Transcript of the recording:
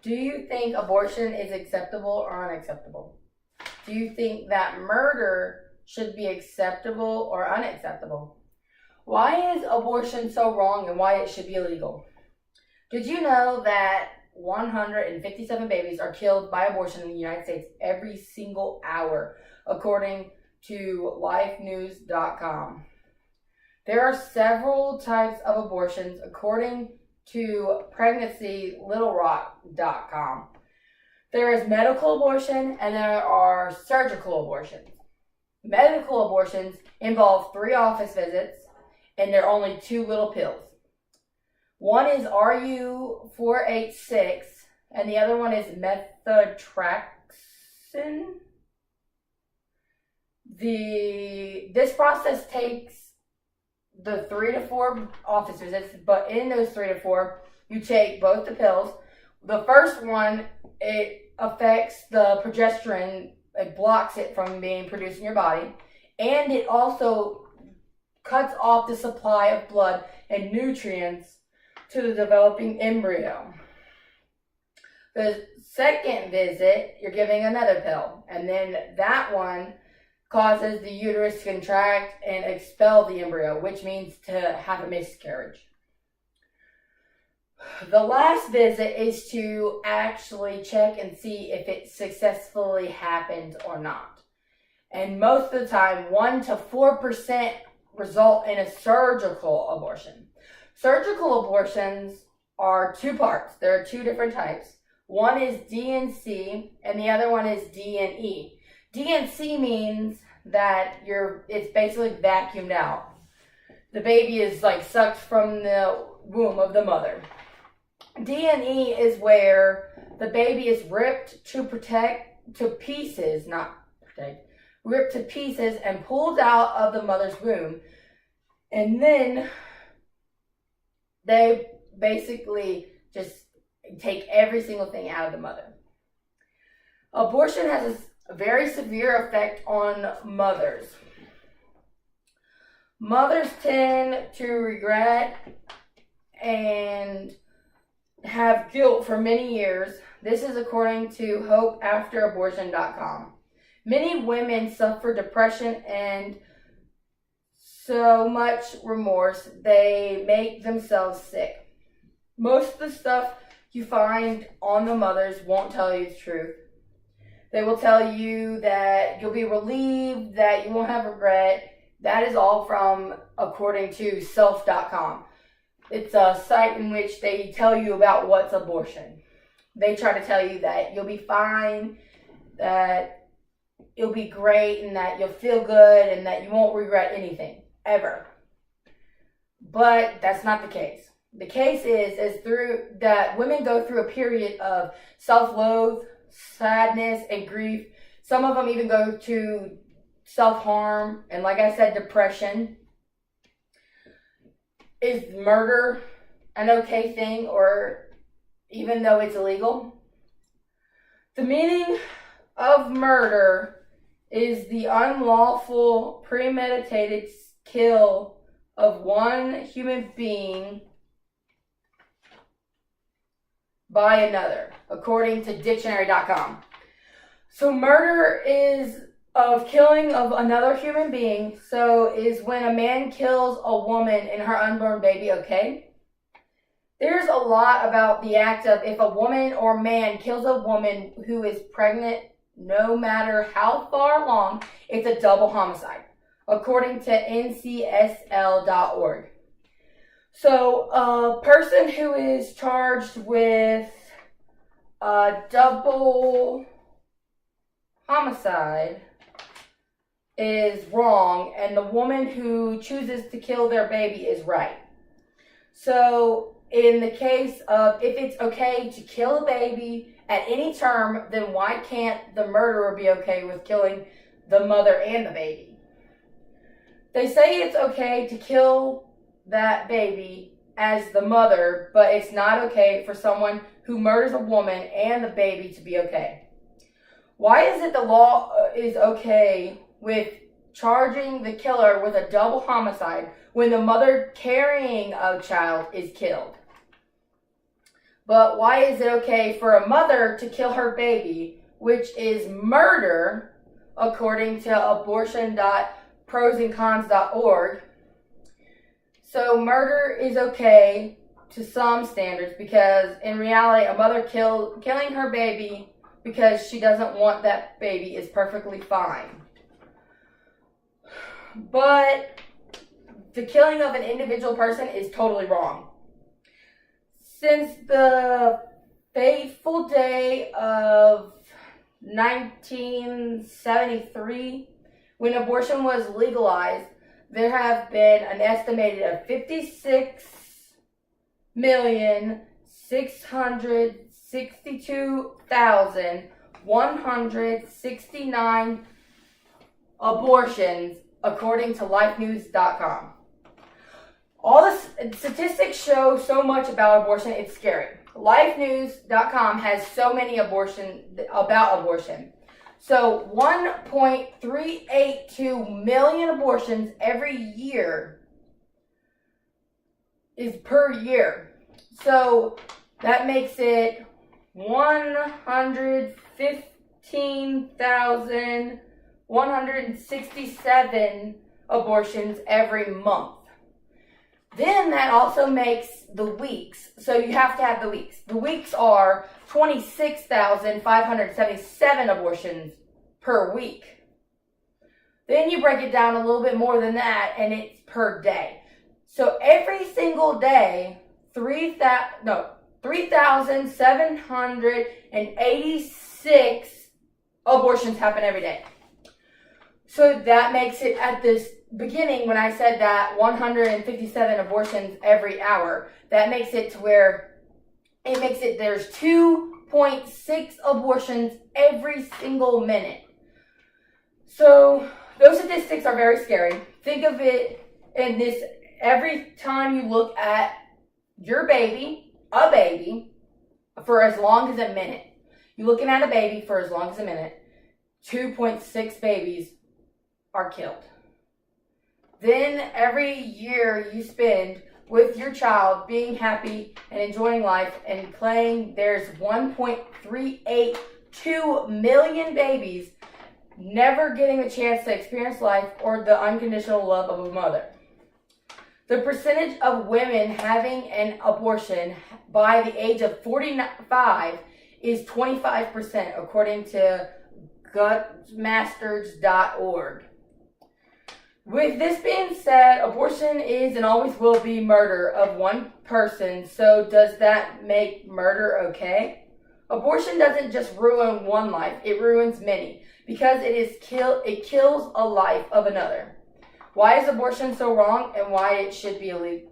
Do you think abortion is acceptable or unacceptable? Do you think that murder should be acceptable or unacceptable? Why is abortion so wrong and why it should be illegal? Did you know that 157 babies are killed by abortion in the United States every single hour, according to lifenews.com? There are several types of abortions, according to pregnancylittlerock.com. There is medical abortion and there are surgical abortions. Medical abortions involve 3 office visits and they're only 2 little pills. One is RU486 and the other one is methotrexate. This process takes the 3 to 4 office visits, but in those 3 to 4, you take both the pills. The first one, it affects the progesterone, it blocks it from being produced in your body, and it also cuts off the supply of blood and nutrients to the developing embryo. The second visit, you're giving another pill, and then that one causes the uterus to contract and expel the embryo, which means to have a miscarriage. The last visit is to actually check and see if it successfully happened or not. And most of the time, 1 to 4% result in a surgical abortion. Surgical abortions are 2 parts. There are 2 different types. One is DNC and the other one is DNE. DNC means that it's basically vacuumed out. The baby is like sucked from the womb of the mother. DNE is where the baby is ripped to pieces and pulled out of the mother's womb. And then they basically just take every single thing out of the mother. Abortion has a very severe effect on mothers. Mothers tend to regret and have guilt for many years. This is according to hopeafterabortion.com. Many women suffer depression and so much remorse they make themselves sick. Most of the stuff you find on the mothers won't tell you the truth. They will tell you that you'll be relieved, that you won't have regret. That is all from according to self.com. It's a site in which they tell you about what's abortion. They try to tell you that you'll be fine, that it'll be great, and that you'll feel good, and that you won't regret anything, ever. But that's not the case. The case is through that women go through a period of self-loathe, sadness, and grief. Some of them even go to self-harm, and like I said, depression. Is murder an okay thing, or even though it's illegal? The meaning of murder is the unlawful, premeditated kill of one human being by another, according to dictionary.com. So murder is of killing of another human being. So is when a man kills a woman and her unborn baby okay? There's a lot about the act of if a woman or man kills a woman who is pregnant, no matter how far along, it's a double homicide, according to ncsl.org. So a person who is charged with a double homicide is wrong, and the woman who chooses to kill their baby is right. So in the case of if it's okay to kill a baby at any term, then why can't the murderer be okay with killing the mother and the baby? They say it's okay to kill that baby as the mother, but it's not okay for someone who murders a woman and the baby to be okay. Why is it the law is okay with charging the killer with a double homicide when the mother carrying a child is killed? But why is it okay for a mother to kill her baby, which is murder, according to abortion.prosandcons.org? So murder is okay to some standards, because in reality, a mother killing her baby because she doesn't want that baby is perfectly fine. But the killing of an individual person is totally wrong. Since the fateful day of 1973, when abortion was legalized, there have been an estimated of 56,662,169 abortions, according to lifenews.com. All the statistics show so much about abortion, it's scary. Lifenews.com has so many about abortion. So 1.382 million abortions every year is per year. So that makes it 115,167 abortions every month. Then that also makes the weeks. So you have to have the weeks. The weeks are 26,577 abortions per week. Then you break it down a little bit more than that, and it's per day. So every single day, 3,786 abortions happen every day. So that makes it, at this beginning when I said that 157 abortions every hour, that makes it to where there's 2.6 abortions every single minute. So those statistics are very scary. Think of it in this: every time you look at your baby, a baby, for as long as a minute, you're looking at a baby for as long as a minute, 2.6 babies are killed. Then every year you spend with your child being happy and enjoying life and playing, there's 1.382 million babies never getting a chance to experience life or the unconditional love of a mother. The percentage of women having an abortion by the age of 45 is 25%, according to gutmasters.org. With this being said, abortion is and always will be murder of one person. So does that make murder okay? Abortion doesn't just ruin one life, it ruins many, because it kills a life of another. Why is abortion so wrong, and why it should be illegal?